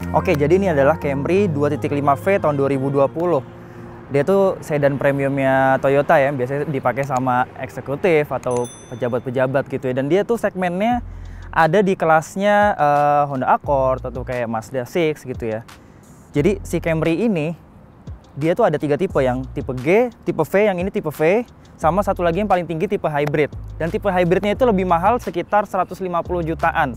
Oke, jadi ini adalah Camry 2.5V tahun 2020. Dia tuh sedan premiumnya Toyota ya, biasanya dipakai sama eksekutif atau pejabat-pejabat gitu ya. Dan dia tuh segmennya ada di kelasnya Honda Accord atau kayak Mazda 6 gitu ya. Jadi si Camry ini, dia tuh ada 3 tipe, yang tipe G, tipe V, yang ini tipe V, sama satu lagi yang paling tinggi tipe hybrid. Dan tipe hybridnya itu lebih mahal sekitar 150 jutaan.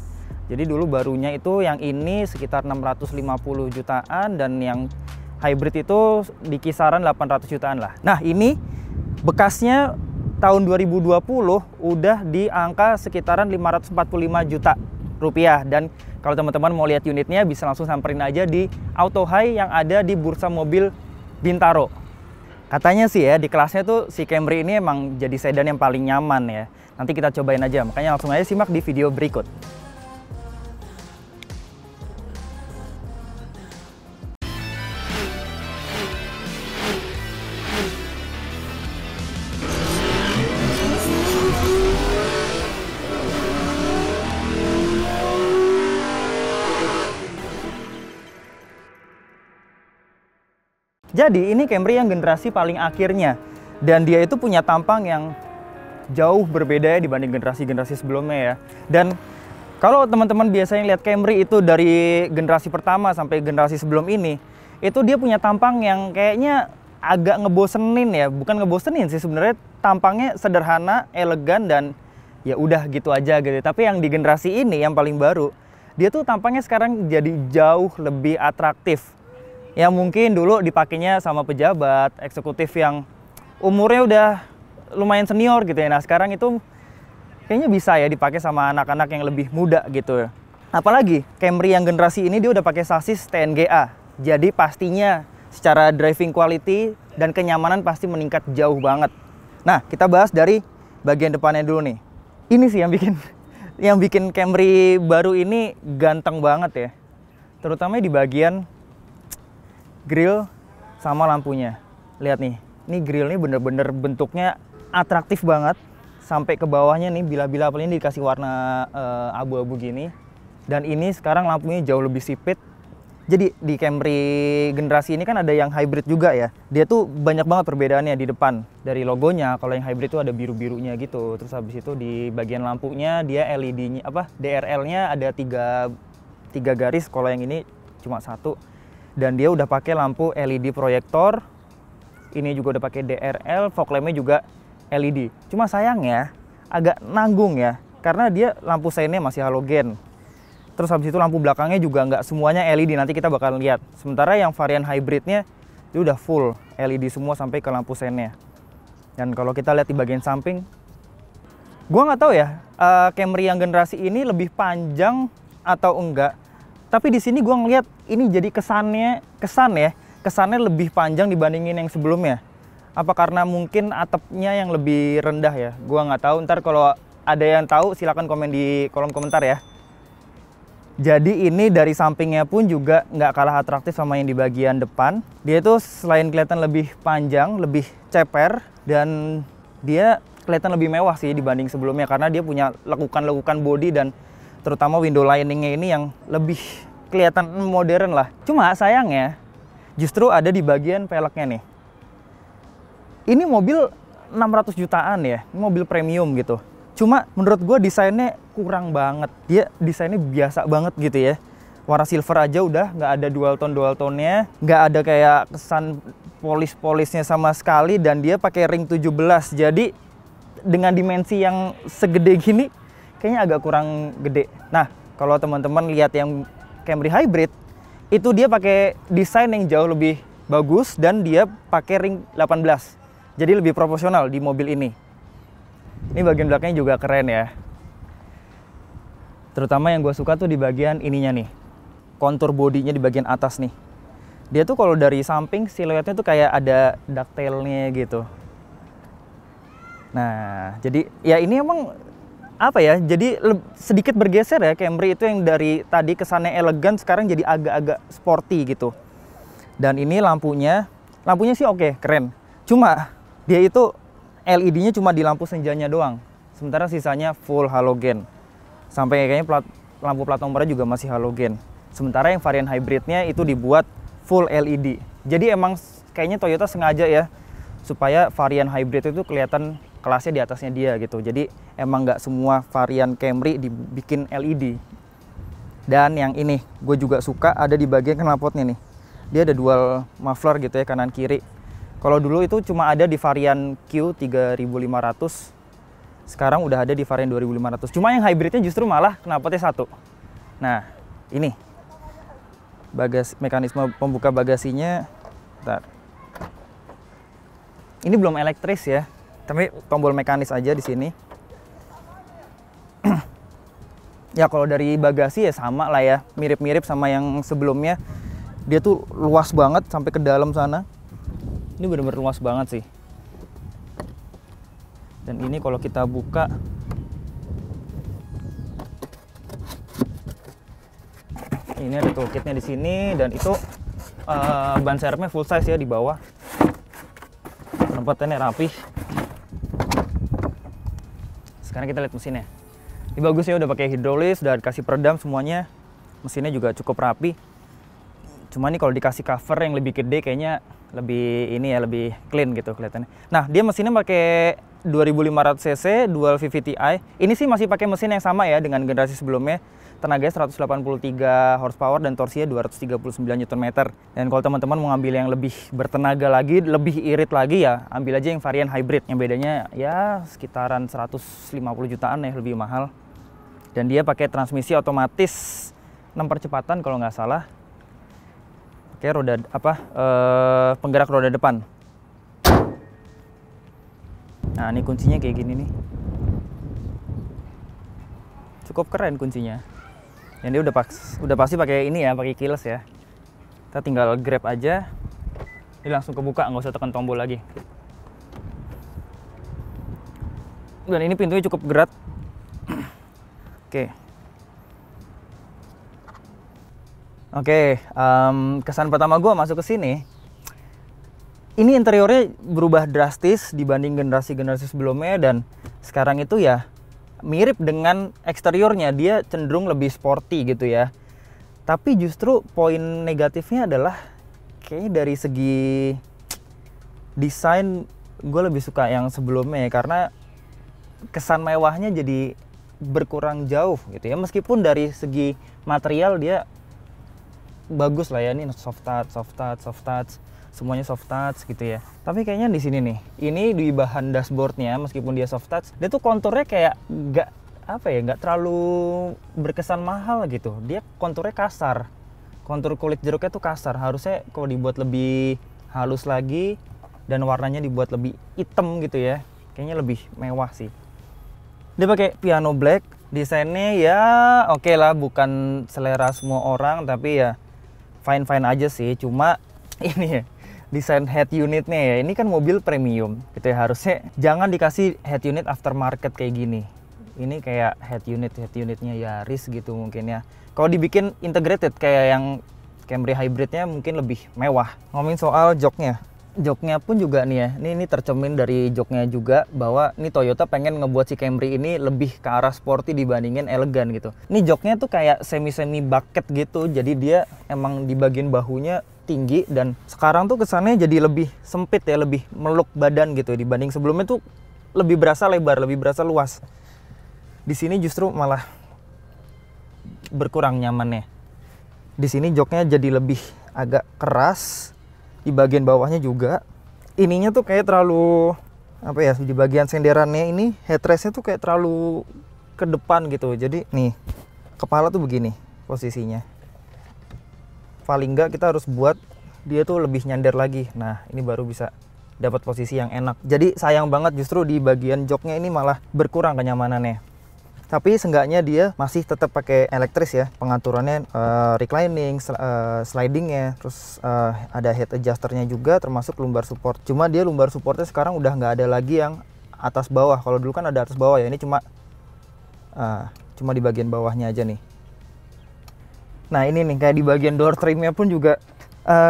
Jadi dulu barunya itu yang ini sekitar 650 jutaan dan yang hybrid itu di kisaran 800 jutaan lah. Nah ini bekasnya tahun 2020 udah di angka sekitaran 545 juta rupiah. Dan kalau teman-teman mau lihat unitnya bisa langsung samperin aja di Auto High yang ada di Bursa Mobil Bintaro. Katanya sih ya di kelasnya tuh si Camry ini emang jadi sedan yang paling nyaman ya. Nanti kita cobain aja, makanya langsung aja simak di video berikut. Jadi ini Camry yang generasi paling akhirnya, dan dia itu punya tampang yang jauh berbeda ya dibanding generasi-generasi sebelumnya ya. Dan kalau teman-teman biasanya lihat Camry itu dari generasi pertama sampai generasi sebelum ini, itu dia punya tampang yang kayaknya agak ngebosenin ya. Bukan ngebosenin sih sebenarnya, tampangnya sederhana, elegan, dan ya udah gitu aja gitu. Tapi yang di generasi ini yang paling baru, dia tuh tampangnya sekarang jadi jauh lebih atraktif. Yang mungkin dulu dipakainya sama pejabat, eksekutif yang umurnya udah lumayan senior gitu ya. Nah sekarang itu kayaknya bisa ya dipakai sama anak-anak yang lebih muda gitu ya. Apalagi Camry yang generasi ini dia udah pakai sasis TNGA. Jadi pastinya secara driving quality dan kenyamanan pasti meningkat jauh banget. Nah kita bahas dari bagian depannya dulu nih. Ini sih yang bikin Camry baru ini ganteng banget ya. Terutama di bagian grill sama lampunya. Lihat nih, ini grill ini bener-bener bentuknya atraktif banget. Sampai ke bawahnya nih, bila-bila ini dikasih warna abu-abu gini. Dan ini sekarang lampunya jauh lebih sipit. Jadi di Camry generasi ini kan ada yang hybrid juga ya. Dia tuh banyak banget perbedaannya di depan. Dari logonya, kalau yang hybrid tuh ada biru-birunya gitu. Terus habis itu di bagian lampunya dia LED-nya DRL-nya ada tiga garis, kalau yang ini cuma satu. Dan dia udah pakai lampu LED proyektor. Ini juga udah pakai DRL, fog lamp-nya juga LED. Cuma sayangnya agak nanggung ya, karena dia lampu seinnya masih halogen. Terus habis itu lampu belakangnya juga nggak semuanya LED, nanti kita bakal lihat. Sementara yang varian hybridnya dia udah full LED semua sampai ke lampu seinnya. Dan kalau kita lihat di bagian samping, gua nggak tahu ya Camry yang generasi ini lebih panjang atau enggak. Tapi di sini gue ngeliat ini jadi kesannya lebih panjang dibandingin yang sebelumnya. Apa karena mungkin atapnya yang lebih rendah ya? Gue nggak tahu. Ntar kalau ada yang tahu silahkan komen di kolom komentar ya. Jadi ini dari sampingnya pun juga nggak kalah atraktif sama yang di bagian depan. Dia itu selain kelihatan lebih panjang, lebih ceper, dan dia kelihatan lebih mewah sih dibanding sebelumnya karena dia punya lekukan-lekukan bodi dan terutama window liningnya ini yang lebih kelihatan modern lah. Cuma sayangnya justru ada di bagian peleknya nih. Ini mobil 600 jutaan ya, ini mobil premium gitu. Cuma menurut gue desainnya kurang banget. Dia desainnya biasa banget gitu ya. Warna silver aja udah nggak ada dual tone-nya, nggak ada kayak kesan polis-polisnya sama sekali, dan dia pakai ring 17. Jadi dengan dimensi yang segede gini kayaknya agak kurang gede. Nah, kalau teman-teman lihat yang Camry Hybrid, itu dia pakai desain yang jauh lebih bagus dan dia pakai ring 18. Jadi lebih proporsional di mobil ini. Ini bagian belakangnya juga keren ya. Terutama yang gue suka tuh di bagian ininya nih. Kontur bodinya di bagian atas nih. Dia tuh kalau dari samping siluetnya tuh kayak ada ducktail-nya gitu. Nah, jadi ya ini emang apa ya, jadi sedikit bergeser ya. Camry itu yang dari tadi kesannya elegan sekarang jadi agak-agak sporty gitu. Dan ini lampunya sih oke, keren. Cuma dia itu LED-nya cuma di lampu senjanya doang. Sementara sisanya full halogen. Sampai kayaknya lampu plat nomornya juga masih halogen. Sementara yang varian hybridnya itu dibuat full LED. Jadi emang kayaknya Toyota sengaja ya supaya varian hybrid itu kelihatan kelasnya di atasnya dia gitu. Jadi emang nggak semua varian Camry dibikin LED. Dan yang ini gue juga suka ada di bagian knalpotnya nih. Dia ada dual muffler gitu ya, kanan kiri. Kalau dulu itu cuma ada di varian Q 3500. Sekarang udah ada di varian 2500. Cuma yang hybridnya justru malah knalpotnya satu. Nah, ini mekanisme pembuka bagasinya. Bentar. Ini belum elektris ya, tapi tombol mekanis aja di sini. Ya kalau dari bagasi ya sama lah ya, mirip-mirip sama yang sebelumnya. Dia tuh luas banget sampai ke dalam sana. Ini bener-bener luas banget sih. Dan ini kalau kita buka, ini ada toolkitnya di sini, dan itu ban serepnya full size ya di bawah. Penempatannya rapih. Sekarang kita lihat mesinnya. Ini bagus ya, udah pakai hidrolis, udah dikasih peredam semuanya. Mesinnya juga cukup rapi. Cuma nih kalau dikasih cover yang lebih gede kayaknya lebih ini ya, lebih clean gitu kelihatannya. Nah, dia mesinnya pakai 2500 cc dual VVT-i. Ini sih masih pakai mesin yang sama ya dengan generasi sebelumnya. Tenaganya 183 horsepower dan torsinya 239 Nm. Dan kalau teman-teman mau ngambil yang lebih bertenaga lagi, lebih irit lagi ya, ambil aja yang varian hybrid. Yang bedanya ya sekitaran 150 jutaan ya, lebih mahal. Dan dia pakai transmisi otomatis 6 percepatan kalau nggak salah. Pakai roda penggerak roda depan. Nah, ini kuncinya kayak gini nih. Cukup keren kuncinya. Yang dia udah pasti pakai ini ya, pakai keyless ya. Kita tinggal grab aja. Ini langsung kebuka, nggak usah tekan tombol lagi. Dan ini pintunya cukup berat. Oke, kesan pertama gue masuk ke sini. Ini interiornya berubah drastis dibanding generasi-generasi sebelumnya, dan sekarang itu ya mirip dengan eksteriornya, dia cenderung lebih sporty gitu ya. Tapi justru poin negatifnya adalah kayaknya dari segi desain gue lebih suka yang sebelumnya ya, karena kesan mewahnya jadi berkurang jauh gitu ya. Meskipun dari segi material dia bagus lah ya, ini soft touch, semuanya soft touch gitu ya. Tapi kayaknya di sini nih, ini di bahan dashboardnya meskipun dia soft touch, dia tuh konturnya kayak nggak terlalu berkesan mahal gitu. Dia konturnya kasar, kontur kulit jeruknya tuh kasar. Harusnya kalau dibuat lebih halus lagi dan warnanya dibuat lebih hitam gitu ya, kayaknya lebih mewah sih. Dia pakai piano black, desainnya ya oke lah, bukan selera semua orang, tapi ya fine aja sih. Cuma ini ya, desain head unitnya ya, ini kan mobil premium gitu ya, harusnya jangan dikasih head unit aftermarket kayak gini. Ini kayak head unitnya Yaris gitu mungkin ya. Kalau dibikin integrated kayak yang Camry hybridnya mungkin lebih mewah. Ngomongin soal joknya pun juga nih ya, ini tercermin dari joknya juga bahwa ini Toyota pengen ngebuat si Camry ini lebih ke arah sporty dibandingin elegan gitu. Ini joknya tuh kayak semi bucket gitu, jadi dia emang di bagian bahunya tinggi, dan sekarang tuh kesannya jadi lebih sempit ya, lebih meluk badan gitu dibanding sebelumnya tuh lebih berasa lebar, lebih berasa luas. Di sini justru malah berkurang nyamannya. Di sini joknya jadi lebih agak keras. Di bagian bawahnya juga, ininya tuh kayak terlalu apa ya, di bagian senderannya ini headrestnya tuh kayak terlalu ke depan gitu. Jadi nih, kepala tuh begini posisinya. Paling enggak kita harus buat dia tuh lebih nyender lagi. Nah, ini baru bisa dapat posisi yang enak. Jadi sayang banget justru di bagian joknya ini malah berkurang kenyamanannya. Tapi seenggaknya dia masih tetap pakai elektris ya, pengaturannya reclining, slidingnya, terus ada head adjusternya juga, termasuk lumbar support. Cuma dia lumbar supportnya sekarang udah nggak ada lagi yang atas bawah. Kalau dulu kan ada atas bawah ya, ini cuma di bagian bawahnya aja nih. Nah ini nih kayak di bagian door trimnya pun juga,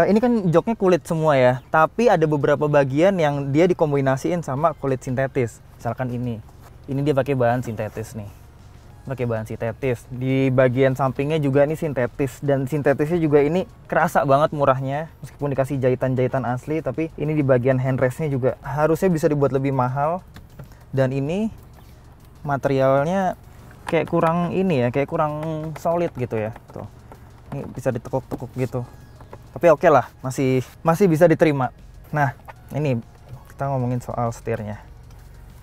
ini kan joknya kulit semua ya, tapi ada beberapa bagian yang dia dikombinasiin sama kulit sintetis. Misalkan ini dia pakai bahan sintetis nih. pakai bahan sintetis. Di bagian sampingnya juga ini sintetis, dan sintetisnya juga ini kerasa banget murahnya. Meskipun dikasih jahitan-jahitan asli, tapi ini di bagian handrestnya juga harusnya bisa dibuat lebih mahal. Dan ini materialnya kayak kurang ini ya, kayak kurang solid gitu ya. Tuh. Ini bisa ditekuk-tekuk gitu. Tapi oke lah, masih bisa diterima. Nah, ini kita ngomongin soal setirnya.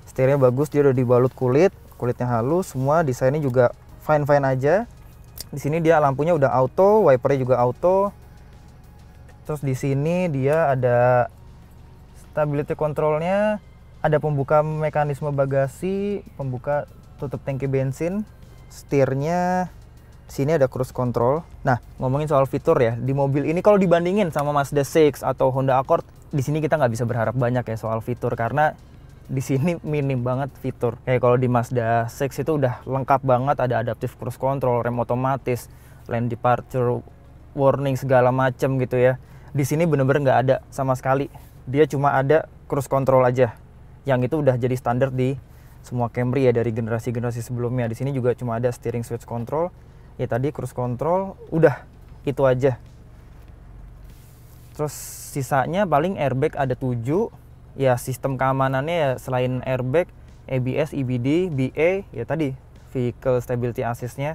Setirnya bagus, dia udah dibalut kulitnya halus, semua desainnya juga fine aja. Di sini dia lampunya udah auto, wipernya juga auto. Terus di sini dia ada stability controlnya, ada pembuka mekanisme bagasi, pembuka tutup tangki bensin, setirnya. Sini ada cruise control. Nah, ngomongin soal fitur ya, di mobil ini kalau dibandingin sama Mazda 6 atau Honda Accord, di sini kita nggak bisa berharap banyak ya soal fitur, karena di sini minim banget fitur. Kayak kalau di Mazda 6 itu udah lengkap banget, ada adaptive cruise control, rem otomatis, lane departure warning segala macem gitu ya. Di sini bener-bener nggak ada sama sekali. Dia cuma ada cruise control aja. Yang itu udah jadi standar di semua Camry ya, dari generasi-generasi sebelumnya. Di sini juga cuma ada steering switch control. Ya tadi cruise control, udah itu aja. Terus sisanya paling airbag ada 7. Ya sistem keamanannya ya selain airbag, ABS, EBD, BA, ya tadi vehicle stability assist-nya.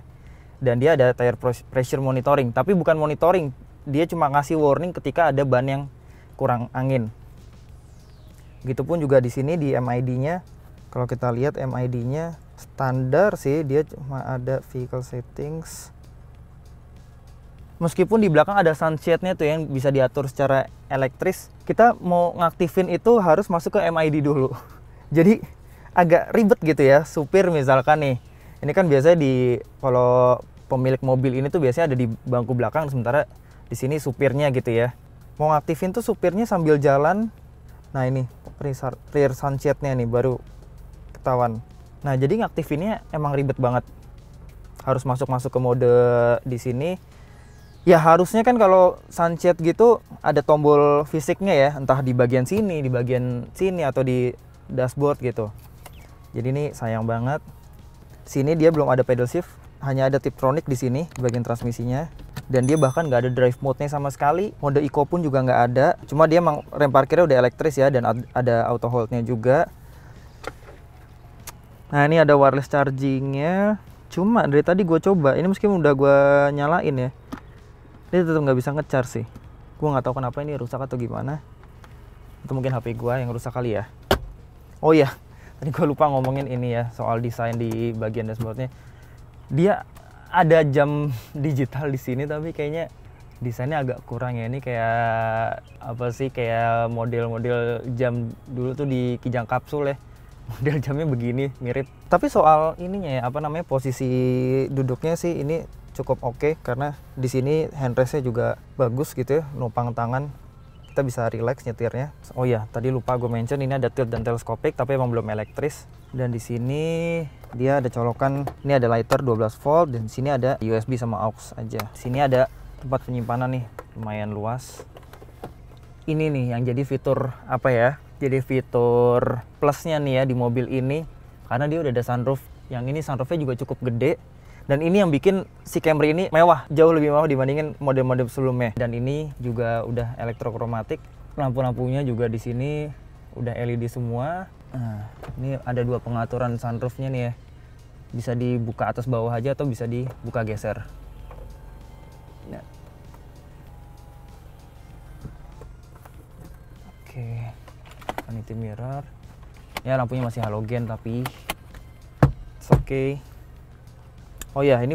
Dan dia ada tire pressure monitoring, tapi bukan monitoring, dia cuma ngasih warning ketika ada ban yang kurang angin. Begitupun juga di sini di MID-nya. Kalau kita lihat MID-nya standar sih, dia cuma ada vehicle settings. Meskipun di belakang ada sunshade-nya tuh yang bisa diatur secara elektris, kita mau ngaktifin itu harus masuk ke MID dulu. Jadi agak ribet gitu ya. Supir misalkan nih, ini kan biasanya kalau pemilik mobil ini tuh biasanya ada di bangku belakang, sementara di sini supirnya gitu ya. Mau ngaktifin tuh supirnya sambil jalan. Nah ini rear sunshade-nya nih baru ketahuan. Nah jadi ngaktifinnya emang ribet banget. Harus masuk ke mode di sini. Ya harusnya kan kalau sunshade gitu ada tombol fisiknya ya, entah di bagian sini, atau di dashboard gitu. Jadi ini sayang banget. Sini dia belum ada pedal shift, hanya ada Tiptronic di sini di bagian transmisinya. Dan dia bahkan nggak ada drive mode-nya sama sekali. Mode eco pun juga nggak ada. Cuma dia emang rem parkirnya udah elektris ya, dan ada auto hold-nya juga. Nah ini ada wireless charging-nya. Cuma dari tadi gue coba, ini meskipun udah gue nyalain ya, dia tetap nggak bisa nge-charge sih. Gue nggak tahu kenapa ini rusak atau gimana. Atau mungkin HP gue yang rusak kali ya. Oh iya, tadi gue lupa ngomongin ini ya, soal desain di bagian dashboardnya. Dia ada jam digital di sini, tapi kayaknya desainnya agak kurang ya. Ini kayak apa sih, kayak model-model jam dulu tuh di Kijang Kapsul ya. Model jamnya begini, mirip. Tapi soal ininya ya, apa namanya, posisi duduknya sih ini cukup oke, karena di sini handrestnya juga bagus gitu ya, numpang tangan, kita bisa relax nyetirnya. Oh ya, tadi lupa gue mention, ini ada tilt dan teleskopik, tapi emang belum elektris. Dan di sini dia ada colokan, ini ada lighter 12 volt, dan di sini ada USB sama aux aja. Di sini ada tempat penyimpanan nih, lumayan luas. Ini nih yang jadi fitur apa ya? Jadi fitur plusnya nih ya di mobil ini, karena dia udah ada sunroof. Yang ini sunroofnya juga cukup gede. Dan ini yang bikin si Camry ini mewah, jauh lebih mewah dibandingin model-model sebelumnya. Dan ini juga udah elektrokromatik. Lampu-lampunya juga di sini udah LED semua. Nah, ini ada 2 pengaturan sunroofnya nih ya. Bisa dibuka atas bawah aja atau bisa dibuka geser. Ya. Oke. Vanity mirror. Ya lampunya masih halogen tapi oke. Oh ya, ini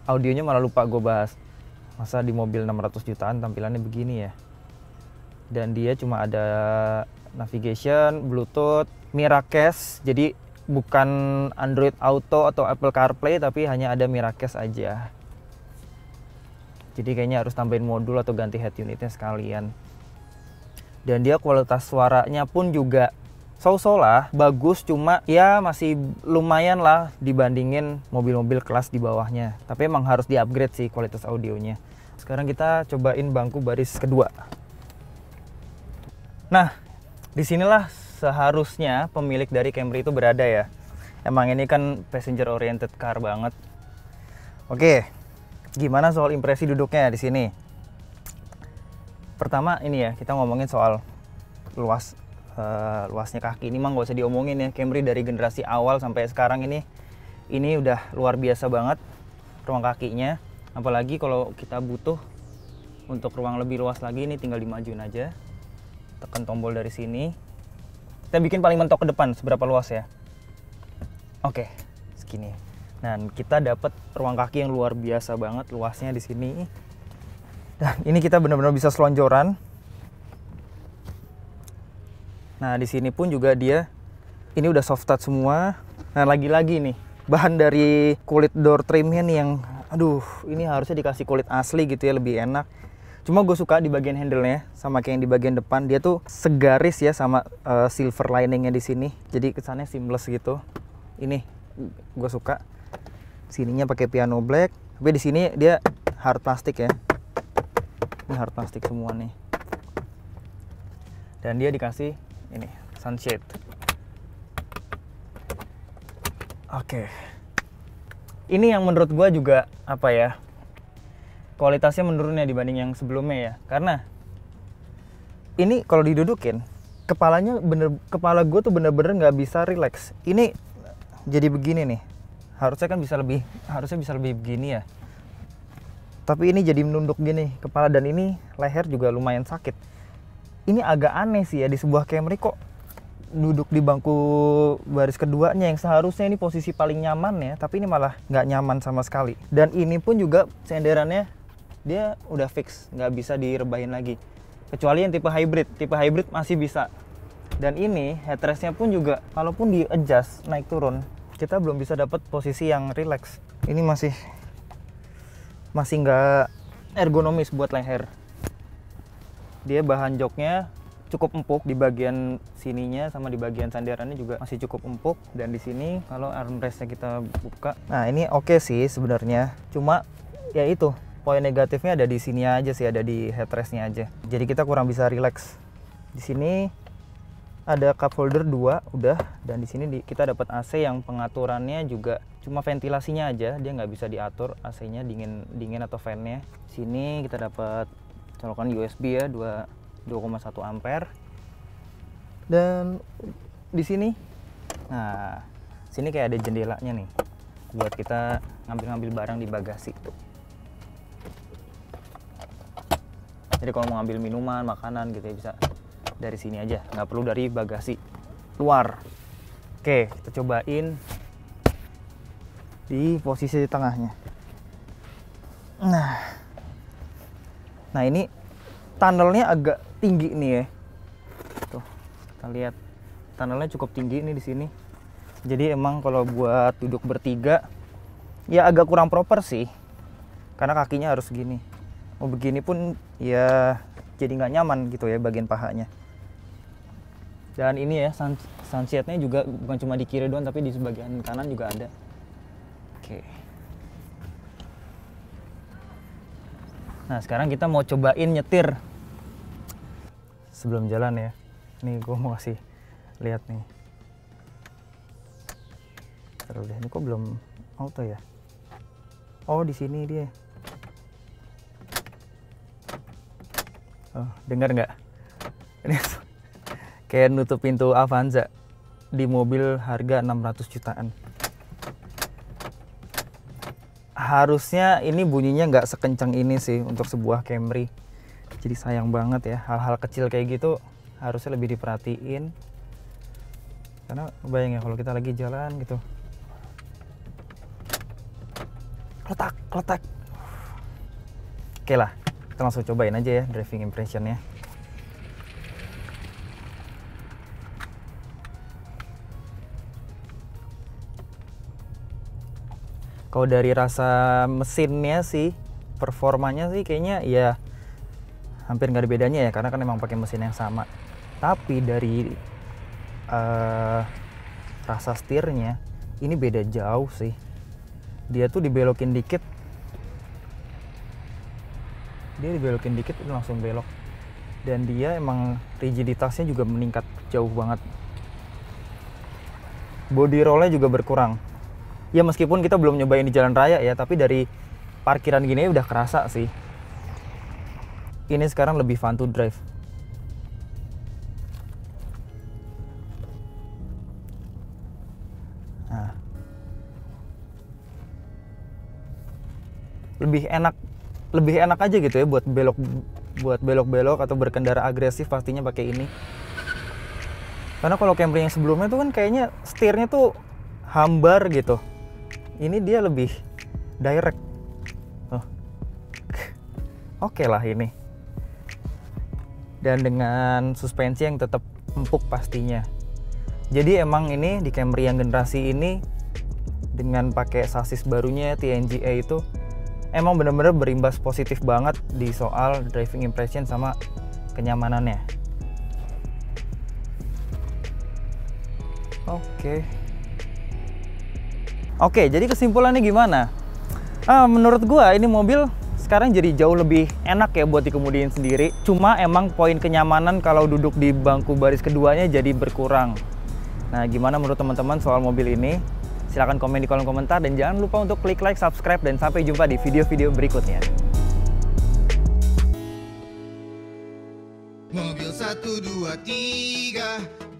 audionya malah lupa gue bahas. Masa di mobil 600 jutaan tampilannya begini ya. Dan dia cuma ada navigation, Bluetooth, Miracast. Jadi bukan Android Auto atau Apple CarPlay, tapi hanya ada Miracast aja. Jadi kayaknya harus tambahin modul atau ganti head unitnya sekalian. Dan dia kualitas suaranya pun juga so-so lah, bagus, cuma ya masih lumayan lah dibandingin mobil-mobil kelas di bawahnya. Tapi emang harus di-upgrade sih kualitas audionya. Sekarang kita cobain bangku baris kedua. Nah, disinilah seharusnya pemilik dari Camry itu berada ya. Emang ini kan passenger oriented car banget. Oke, gimana soal impresi duduknya di sini? Pertama ini ya, kita ngomongin soal luasnya kaki. Ini mah nggak usah diomongin ya, Camry dari generasi awal sampai sekarang ini udah luar biasa banget ruang kakinya. Apalagi kalau kita butuh untuk ruang lebih luas lagi, ini tinggal dimajuin aja. Tekan tombol dari sini. Kita bikin paling mentok ke depan, seberapa luas ya? Oke, segini. Dan kita dapat ruang kaki yang luar biasa banget luasnya di sini. Dan ini kita benar-benar bisa selonjoran. Nah, di sini pun juga dia ini udah soft touch semua. Nah, lagi-lagi nih, bahan dari kulit door trimnya nih yang aduh, ini harusnya dikasih kulit asli gitu ya, lebih enak. Cuma gue suka di bagian handle-nya sama kayak yang di bagian depan, dia tuh segaris ya sama silver liningnya di sini. Jadi kesannya seamless gitu. Ini gue suka. Sininya pakai piano black, tapi di sini dia hard plastik ya. Ini hard plastik semua nih. Dan dia dikasih ini sunshade. Oke. Ini yang menurut gue juga apa ya? Kualitasnya menurun ya dibanding yang sebelumnya ya. Karena ini kalau didudukin, kepala gue tuh bener-bener nggak bisa relax. Ini jadi begini nih. Harusnya bisa lebih begini ya. Tapi ini jadi menunduk gini kepala, dan ini leher juga lumayan sakit. Ini agak aneh sih ya, di sebuah Camry kok duduk di bangku baris keduanya yang seharusnya ini posisi paling nyaman ya, tapi ini malah nggak nyaman sama sekali. Dan ini pun juga senderannya dia udah fix, nggak bisa direbahin lagi. Kecuali yang tipe hybrid masih bisa. Dan ini headrestnya pun juga, kalaupun di adjust naik turun, kita belum bisa dapat posisi yang relax. Ini masih nggak ergonomis buat leher. Dia bahan joknya cukup empuk di bagian sininya, sama di bagian sandarannya juga masih cukup empuk. Dan di sini kalau armrestnya kita buka, nah ini oke sih sebenarnya. Cuma ya itu, poin negatifnya ada di sini aja sih, ada di headrestnya aja. Jadi kita kurang bisa relax. Di sini ada cup holder 2 udah, dan di sini kita dapat AC yang pengaturannya juga cuma ventilasinya aja, dia nggak bisa diatur AC-nya dingin atau fan-nya. Sini kita dapat colokan USB ya, 2,1 ampere. Dan di sini, nah sini kayak ada jendelanya nih buat kita ngambil barang di bagasi tuh. Jadi kalau mau ngambil minuman, makanan gitu ya, bisa dari sini aja, nggak perlu dari bagasi luar. Oke, kita cobain di posisi di tengahnya. Nah ini tunnelnya agak tinggi nih ya. Tuh, kita lihat tunnelnya cukup tinggi nih di sini. Jadi emang kalau buat duduk bertiga ya agak kurang proper sih, karena kakinya harus gini. Mau begini pun ya jadi nggak nyaman gitu ya bagian pahanya. Dan ini ya sunshade-nya juga bukan cuma di kiri doang, tapi di sebagian kanan juga ada. Oke. Nah sekarang kita mau cobain nyetir. Sebelum jalan ya, nih gue mau kasih lihat nih. Terus deh, ini kok belum auto ya? Oh di sini dia. Oh, dengar nggak? Ini kayak nutup pintu Avanza di mobil harga 600 jutaan. Harusnya ini bunyinya nggak sekencang ini sih untuk sebuah Camry. Jadi sayang banget ya, hal-hal kecil kayak gitu harusnya lebih diperhatiin. Karena bayang ya kalau kita lagi jalan gitu, kletak. Oke lah, kita langsung cobain aja ya driving impressionnya. Kalau dari rasa mesinnya sih, performanya sih kayaknya ya hampir nggak ada bedanya ya, karena kan emang pakai mesin yang sama. Tapi dari rasa setirnya ini beda jauh sih. Dia tuh dibelokin dikit, itu langsung belok. Dan dia emang rigiditasnya juga meningkat jauh banget. body roll-nya juga berkurang. Ya meskipun kita belum nyobain di jalan raya ya, tapi dari parkiran gini udah kerasa sih. Ini sekarang lebih fun to drive. Nah. Lebih enak aja gitu ya buat belok-belok atau berkendara agresif pastinya pakai ini. Karena kalau Camry yang sebelumnya tuh kan kayaknya setirnya tuh hambar gitu. Ini dia lebih direct. Oh. Oke lah ini. Dan dengan suspensi yang tetap empuk pastinya. Jadi emang ini di Camry yang generasi ini dengan pakai sasis barunya TNGA itu emang bener-bener berimbas positif banget di soal driving impression sama kenyamanannya. Oke, jadi kesimpulannya gimana? Menurut gua ini mobil sekarang jadi jauh lebih enak ya buat dikemudiin sendiri. Cuma emang poin kenyamanan kalau duduk di bangku baris keduanya jadi berkurang. Nah, gimana menurut teman-teman soal mobil ini? Silahkan komen di kolom komentar dan jangan lupa untuk klik like, subscribe, dan sampai jumpa di video-video berikutnya. Mobil 1, 2, 3